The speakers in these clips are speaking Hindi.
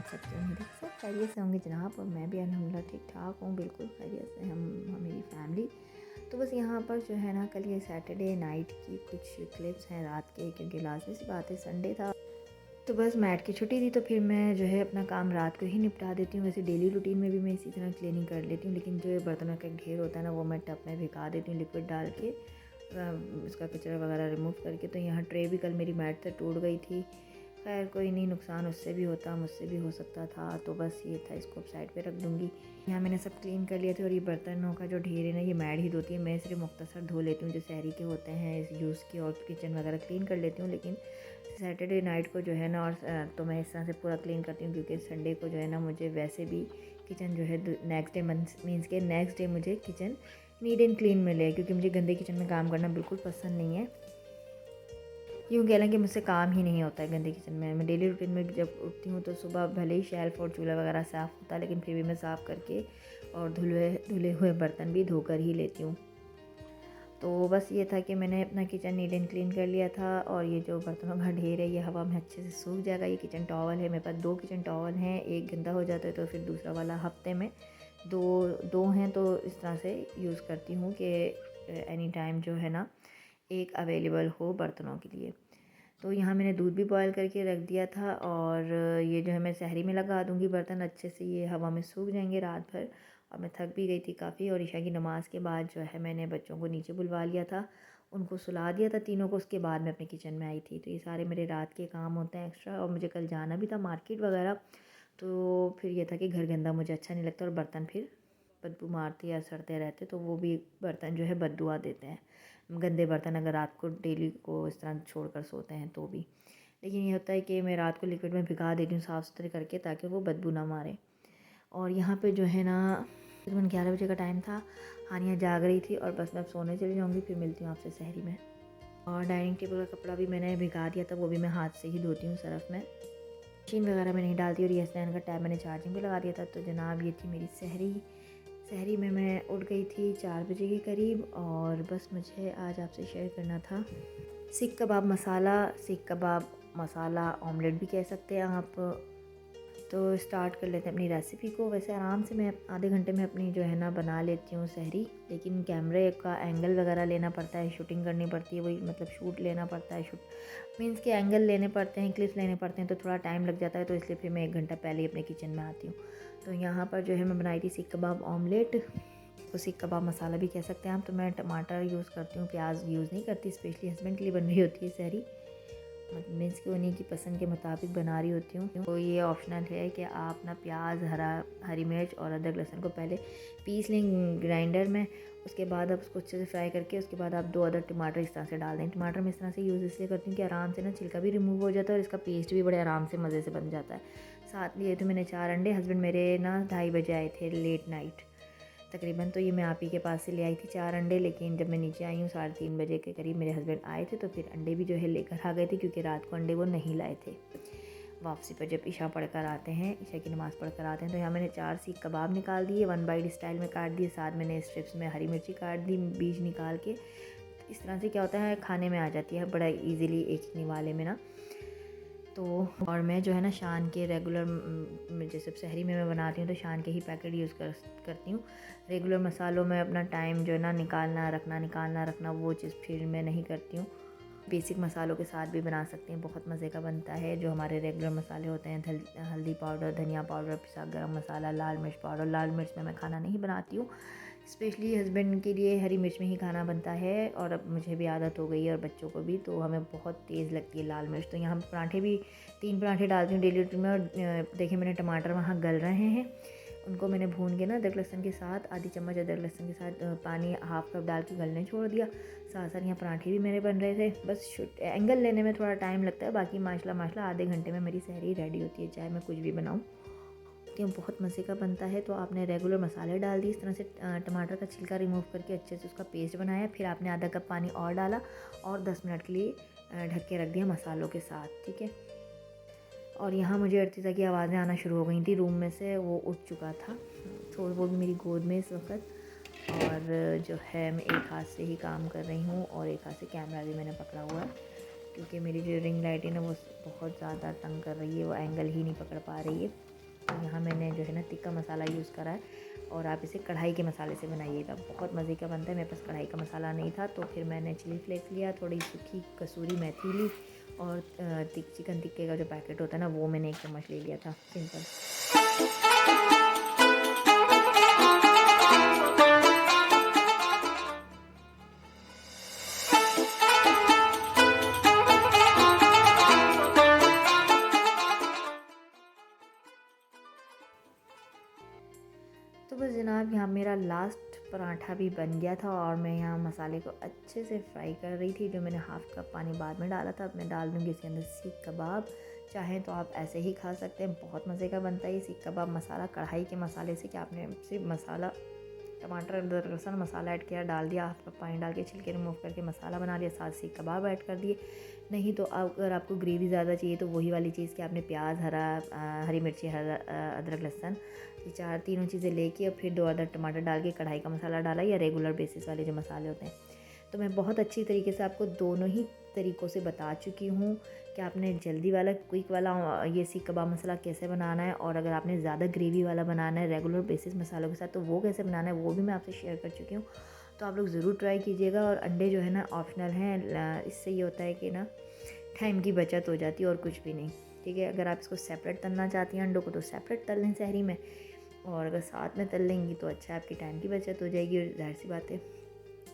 आप सबके उम्मीद है सब खैरियत से होंगे जनाब। और मैं भी अल्हम्दुलिल्लाह ठीक ठाक हूँ, बिल्कुल खैरियत से मेरी फैमिली। तो बस यहाँ पर जो है ना, कल ये सैटरडे नाइट की कुछ क्लिप्स हैं रात के, क्योंकि लाजमी सी बात है संडे था। तो बस मैट की छुट्टी थी, तो फिर मैं जो है अपना काम रात को ही निपटा देती हूँ। वैसे डेली रूटीन में भी मैं इसी तरह क्लीनिंग कर लेती हूँ, लेकिन जो ये बर्तनों का ढेर होता है ना, वो मैं टब में भिगा देती हूँ लिक्विड डाल के, उसका कचरा वगैरह रिमूव करके। तो यहाँ ट्रे भी कल मेरी मैट से टूट गई थी। खैर कोई नहीं, नुकसान उससे भी होता, मुझसे भी हो सकता था। तो बस ये था, इसको अब साइड पे रख दूँगी। यहाँ मैंने सब क्लीन कर लिया था। और ये बर्तनों का जो ढेर है ना, ये मैड ही धोती है, मैं सिर्फ मुख्तसर धो लेती हूँ जो शहरी के होते हैं इस यूज़ की, और किचन वगैरह क्लीन कर लेती हूँ। लेकिन सैटरडे नाइट को जो है ना, और तो मैं इस तरह से पूरा क्लीन करती हूँ, क्योंकि संडे को जो है ना, मुझे वैसे भी किचन जो है नेक्स्ट डे मीन्स के नेक्स्ट डे मुझे किचन नीट एंड क्लीन मिले, क्योंकि मुझे गंदे किचन में काम करना बिल्कुल पसंद नहीं है। यूँ कह लें कि मुझसे काम ही नहीं होता है गंदे किचन में। मैं डेली रूटीन में जब उठती हूँ तो सुबह भले ही शेल्फ और चूल्हा वगैरह साफ़ होता है, लेकिन फिर भी मैं साफ़ करके और धुले हुए बर्तन भी धोकर ही लेती हूँ। तो बस ये था कि मैंने अपना किचन नीट एंड क्लीन कर लिया था। और ये जो बर्तनों का ढेर है, ये हवा में अच्छे से सूख जाएगा। ये किचन टॉवल है, मेरे पास 2 किचन टॉवल हैं। एक गंदा हो जाता है तो फिर दूसरा वाला हफ्ते में दो हैं, तो इस तरह से यूज़ करती हूँ कि एनी टाइम जो है ना, एक अवेलेबल हो बर्तनों के लिए। तो यहाँ मैंने दूध भी बॉयल करके रख दिया था। और ये जो है मैं सहरी में लगा दूँगी बर्तन, अच्छे से ये हवा में सूख जाएंगे रात भर। और मैं थक भी गई थी काफ़ी। और ईशा की नमाज़ के बाद जो है मैंने बच्चों को नीचे बुलवा लिया था, उनको सुला दिया था तीनों को। उसके बाद मैं अपने किचन में आई थी। तो ये सारे मेरे रात के काम होते हैं एक्स्ट्रा। और मुझे कल जाना भी था मार्केट वगैरह। तो फिर ये था कि घर गंदा मुझे अच्छा नहीं लगता, और बर्तन फिर बदबू मारते या सड़ते रहते, तो वो भी बर्तन जो है बददुआ देते हैं, गंदे बर्तन अगर रात को डेली को इस तरह छोड़कर सोते हैं तो भी। लेकिन ये होता है कि मैं रात को लिक्विड में भिगा देती हूँ साफ़ सुथरे करके, ताकि वो बदबू ना मारे। और यहाँ पे जो है ना, तकरीबन 11 बजे का टाइम था। हानिया जाग रही थी, और बस मैं अब सोने चली जाऊँगी। फिर मिलती हूँ आपसे सहरी में। और डाइनिंग टेबल का कपड़ा भी मैंने भिगा दिया था, वो भी मैं हाथ से ही धोती हूँ सरफ़ में, मशीन वगैरह में नहीं डालती। और यस नैन का टैब मैंने चार्जिंग पे लगा दिया था। तो जनाब ये थी मेरी सहरी में मैं उठ गई थी 4 बजे के करीब। और बस मुझे आज आपसे शेयर करना था सीख कबाब मसाला ऑमलेट भी कह सकते हैं आप। तो स्टार्ट कर लेते हैं अपनी रेसिपी को। वैसे आराम से मैं आधे घंटे में अपनी जो है ना बना लेती हूँ सहरी, लेकिन कैमरे का एंगल वगैरह लेना पड़ता है, शूटिंग करनी पड़ती है, वही मतलब शूट लेना पड़ता है, शूट मीन्स के एंगल लेने पड़ते हैं, क्लिप्स लेने पड़ते हैं, तो थोड़ा टाइम लग जाता है। तो इसलिए फिर मैं 1 घंटा पहले ही अपने किचन में आती हूँ। तो यहाँ पर जो है मैं बनाई थी सीख कबाब ऑमलेट, तो सीख कबाब मसाला भी कह सकते हैं आप। तो मैं टमाटर यूज़ करती हूँ, प्याज यूज़ नहीं करती, स्पेशली हस्बैंड के लिए बन रही होती है सहरी, मीन्स कि उन्हीं की पसंद के मुताबिक बना रही होती हूँ। तो ये ऑप्शनल है कि आप ना प्याज, हरी मिर्च और अदरक लहसुन को पहले पीस लें ग्राइंडर में। उसके बाद आप उसको अच्छे से फ्राई करके उसके बाद आप 2 अदर टमाटर इस तरह से डाल दें। टमाटर मैं इस तरह से यूज़ इसलिए करती हूँ कि आराम से ना छिलका भी रिमूव हो जाता है, और इसका पेस्ट भी बड़े आराम से मज़े से बन जाता है। साथ लिए थे मैंने 4 अंडे। हस्बैंड मेरे ना 2:30 बजे आए थे लेट नाइट तकरीबन। तो ये मैं आप ही के पास से ले आई थी 4 अंडे, लेकिन जब मैं नीचे आई हूँ 3:30 बजे के करीब मेरे हस्बैंड आए थे, तो फिर अंडे भी जो है लेकर आ गए थे, क्योंकि रात को अंडे वो नहीं लाए थे। वापसी पर जब ईशा पढ़कर आते हैं, ईशा की नमाज़ पढ़कर आते हैं, तो यहाँ मैंने 4 सीख कबाब निकाल दिए, 1 बाइट स्टाइल में काट दिए। साथ मैंने स्ट्रिप्स में हरी मिर्ची काट दी बीज निकाल के। इस तरह से क्या होता है, खाने में आ जाती है बड़ा ईज़िली एक ही निवाले में ना। तो और मैं जो है ना शान के रेगुलर जैसे सहरी में मैं बनाती हूँ तो शान के ही पैकेट यूज़ करती हूँ। रेगुलर मसालों में अपना टाइम जो है ना निकालना रखना वो चीज़ फिर मैं नहीं करती हूँ। बेसिक मसालों के साथ भी बना सकते हैं, बहुत मज़े का बनता है। जो हमारे रेगुलर मसाले होते हैं, हल्दी पाउडर, धनिया पाउडर, पिसा गरम मसाला, लाल मिर्च पाउडर। लाल मिर्च में मैं खाना नहीं बनाती हूँ, स्पेशली हस्बैंड के लिए हरी मिर्च में ही खाना बनता है, और अब मुझे भी आदत हो गई है और बच्चों को भी, तो हमें बहुत तेज़ लगती है लाल मिर्च। तो यहाँ पराठे भी 3 पराठे डालती हूँ डेली रूटीन में। और देखिए मैंने टमाटर वहाँ गल रहे हैं, उनको मैंने भून के ना अदरक लहसुन के साथ आधी चम्मच अदरक लहसुन के साथ पानी हाफ़ कप डाल के गलने छोड़ दिया। साथ साथ यहाँ पराठे भी मेरे बन रहे थे। बस एंगल लेने में थोड़ा टाइम लगता है, बाकी माशाल्लाह आधे घंटे में मेरी सहरी रेडी होती है, चाहे मैं कुछ भी बनाऊँ। तो बहुत मज़े का बनता है। तो आपने रेगुलर मसाले डाल दिए, इस तरह से टमाटर का छिलका रिमूव करके अच्छे से उसका पेस्ट बनाया। फिर आपने आधा कप पानी और डाला और 10 मिनट के लिए ढक के रख दिया मसालों के साथ, ठीक है। और यहाँ मुझे अर्तिज़ा की आवाज़ें आना शुरू हो गई थी रूम में से, वो उठ चुका था, तो वो भी मेरी गोद में इस वक्त। और जो है मैं एक हाथ से ही काम कर रही हूँ, और एक हाथ से कैमरा भी मैंने पकड़ा हुआ है, क्योंकि मेरी जो रिंग लाइट है ना वो बहुत ज़्यादा तंग कर रही है, वो एंगल ही नहीं पकड़ पा रही है। तो यहाँ मैंने जो है ना तिक्का मसाला यूज़ करा है और आप इसे कढ़ाई के मसाले से बनाइएगा, बहुत मज़े का बनता है। मेरे पास कढ़ाई का मसाला नहीं था तो फिर मैंने चिली फ्लेक्स लिया, थोड़ी सूखी कसूरी मेथी ली और चिकन टिक्के का जो पैकेट होता है ना वो मैंने 1 चम्मच ले लिया था, सिंपल। तो बस जनाब यहाँ मेरा लास्ट पराठा भी बन गया था और मैं यहाँ मसाले को अच्छे से फ्राई कर रही थी। जो मैंने हाफ़ कप पानी बाद में डाला था, अब मैं डाल दूँगी इसके अंदर सीख कबाब। चाहें तो आप ऐसे ही खा सकते हैं, बहुत मज़े का बनता है ये सीख कबाब मसाला कढ़ाई के मसाले से। कि आपने सिर्फ मसाला टमाटर अदरक लहसुन मसाला ऐड किया, डाल दिया, हाफ़ कप पानी डाल के छिलके रिमूव करके मसाला बना लिया, साथ सीख कबाब ऐड कर दिए। नहीं तो अगर आपको ग्रेवी ज़्यादा चाहिए तो वही वाली चीज़ कि आपने प्याज हरी मिर्ची अदरक लहसुन ये तीनों चीज़ें लेके और फिर 2 अदर टमाटर डाल के कढ़ाई का मसाला डाला या रेगुलर बेसिस वाले जो मसाले होते हैं। तो मैं बहुत अच्छी तरीके से आपको दोनों ही तरीक़ों से बता चुकी हूँ कि आपने जल्दी वाला क्विक वाला ये सीख कबाब मसाला कैसे बनाना है, और अगर आपने ज़्यादा ग्रेवी वाला बनाना है रेगुलर बेसिस मसालों के साथ तो वो कैसे बनाना है वो भी मैं आपसे शेयर कर चुकी हूँ। तो आप लोग ज़रूर ट्राई कीजिएगा। और अंडे जो है ना ऑप्शनल हैं, इससे ये होता है कि ना टाइम की बचत हो जाती है और कुछ भी नहीं। ठीक है, अगर आप इसको सेपरेट तलना चाहती हैं अंडों को तो सेपरेट तल लें सहरी में, और अगर साथ में तल लेंगी तो अच्छा आपकी टाइम की बचत हो जाएगी। और ज़ाहिर सी बात है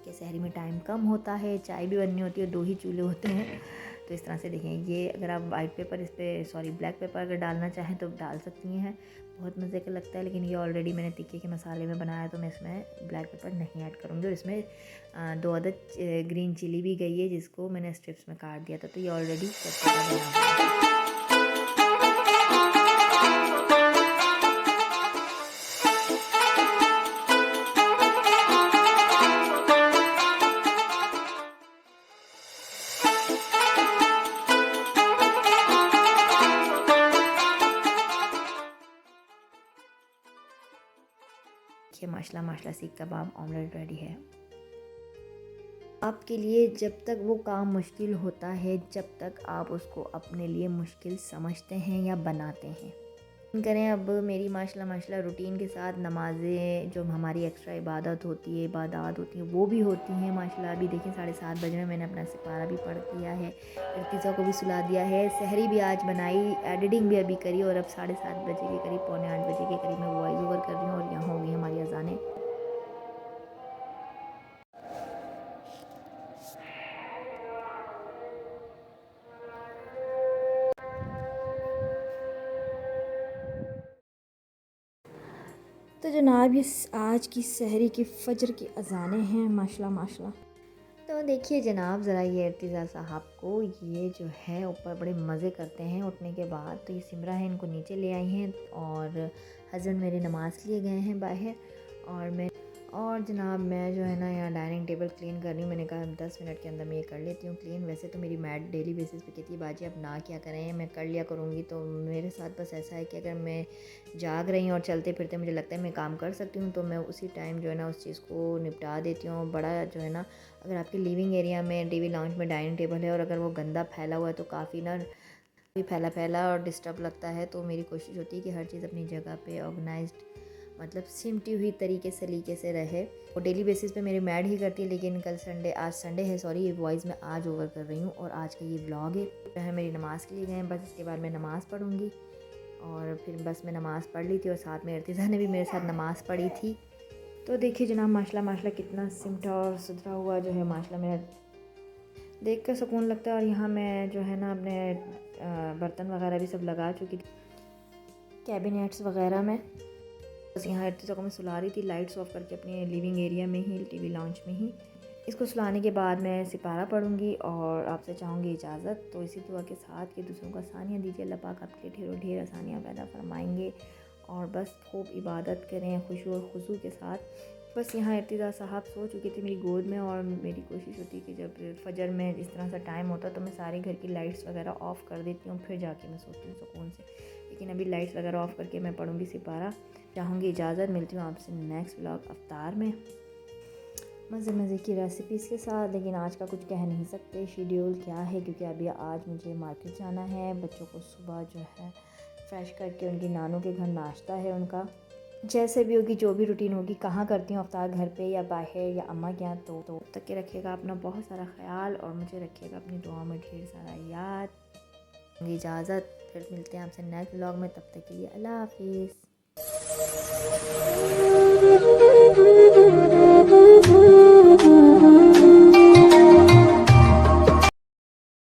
कि शहरी में टाइम कम होता है, चाय भी बननी होती है, 2 ही चूल्हे होते हैं। तो इस तरह से देखें, ये अगर आप वाइट पेपर इस पर ब्लैक पेपर अगर डालना चाहें तो डाल सकती हैं, बहुत मज़े का लगता है। लेकिन ये ऑलरेडी मैंने टिक्के के मसाले में बनाया तो मैं इसमें ब्लैक पेपर नहीं ऐड करूँगी। और इसमें 2 अदद ग्रीन चिली भी गई है जिसको मैंने स्ट्रिप्स में काट दिया था, तो ये ऑलरेडी चटपटा बना हुआ है। माशाल्लाह सीख कबाब ऑमलेट रेडी है आपके लिए। जब तक वो काम मुश्किल होता है, जब तक आप उसको अपने लिए मुश्किल समझते हैं या बनाते हैं। करें अब मेरी माशाल्लाह रूटीन के साथ नमाज़ें जो हमारी एक्स्ट्रा इबादत होती है, इबादत होती हैं वो भी होती हैं माशाल्लाह। अभी देखिए 7:30 बज रहे हैं, मैंने अपना सिपारा भी पढ़ दिया है, इर्तिज़ा को भी सुला दिया है, सहरी भी आज बनाई, एडिटिंग भी अभी करी और अब 7:30 बजे के करीब, पौने 8 बजे के करीब मैं वॉइस ओवर कर रही हूँ और यहाँ होगी हमारी अज़ानें। तो जनाब ये आज की सहरी की फ़जर की अज़ानें हैं माशाल्लाह। तो देखिए जनाब, ज़रा ये इर्तिज़ा साहब को ये जो है ऊपर बड़े मज़े करते हैं उठने के बाद। तो ये सिमरा है, इनको नीचे ले आई हैं और हस्बैंड मेरे नमाज़ लिए गए हैं बाहर, और जनाब मैं जो है ना यहाँ डाइनिंग टेबल क्लीन कर रही हूँ। मैंने कहा 10 मिनट के अंदर मैं ये कर लेती हूँ क्लीन। वैसे तो मेरी मैड डेली बेसिस पे कहती है बाजी अब ना क्या करें, मैं कर लिया करूँगी। तो मेरे साथ बस ऐसा है कि अगर मैं जाग रही हूँ और चलते फिरते मुझे लगता है मैं काम कर सकती हूँ तो मैं उसी टाइम जो है ना उस चीज़ को निपटा देती हूँ। बड़ा जो है ना, अगर आपके लिविंग एरिया में टीवी लाउंज में डाइनिंग टेबल है और अगर वो गंदा फैला हुआ है तो काफ़ी ना फैला और डिस्टर्ब लगता है। तो मेरी कोशिश होती है कि हर चीज़ अपनी जगह पे ऑर्गेनाइज्ड, मतलब सिमटी हुई सलीके से रहे। और डेली बेसिस पे मेरी मैड ही करती है, लेकिन आज संडे है, सॉरी, ये वॉइस मैं आज ओवर कर रही हूँ और आज का ये व्लॉग है। जो है मेरी नमाज़ के लिए गए हैं, बस इसके बाद मैं नमाज़ पढ़ूँगी और फिर बस मैं नमाज़ पढ़ ली थी और साथ में इर्तिज़ा ने भी मेरे साथ नमाज़ पढ़ी थी। तो देखिए जनाब माशाल्लाह कितना सिमटा और सुथरा हुआ जो है माशाल्लाह, मेरा देख कर सुकून लगता है। और यहाँ मैं जो है ना अपने बर्तन वगैरह भी सब लगा चुकी थी कैबिनेट्स वगैरह में। बस यहाँ इर्तिज़ा को मैं सुला रही थी लाइट्स ऑफ करके अपने लिविंग एरिया में ही, टीवी लाउंज में ही। इसको सुलाने के बाद मैं सिपारा पढ़ूँगी और आपसे चाहूँगी इजाज़त। तो इसी दुआ के साथ कि दूसरों को आसानियाँ दीजिए, अल्लाह पाक आपके ढेरों ढेर आसानियाँ पैदा फरमाएंगे और बस खूब इबादत करें खुशू और खुशू के साथ। बस यहाँ इर्तिज़ा साहब सो चुकी थी मेरी गोद में और मेरी कोशिश होती है कि जब फजर में इस तरह सा टाइम होता तो मैं सारे घर की लाइट्स वगैरह ऑफ़ कर देती हूँ, फिर जाके मैं सोती हूँ सुकून से। लेकिन अभी लाइट्स वगैरह ऑफ़ करके मैं पढ़ूँगी सिपारा। चाहूँगी इजाज़त, मिलती हूँ आपसे नेक्स्ट व्लॉग अफ्तार में मज़े की रेसिपीज़ के साथ। लेकिन आज का कुछ कह नहीं सकते शेड्यूल क्या है, क्योंकि अभी आज मुझे मार्केट जाना है, बच्चों को सुबह जो है फ्रेश करके उनकी नानों के घर नाश्ता है उनका। जैसे भी होगी, जो भी रूटीन होगी, कहाँ करती हूँ अफ्तार, घर पे या बाहर या अम्मा के यहाँ, तो तक के रखिएगा अपना बहुत सारा ख्याल और मुझे रखिएगा अपनी दुआ में ढेर सारा याद। इजाज़त, फिर मिलते हैं आपसे नेक्स्ट व्लॉग में, तब तक के लिए अल्लाह हाफिज़।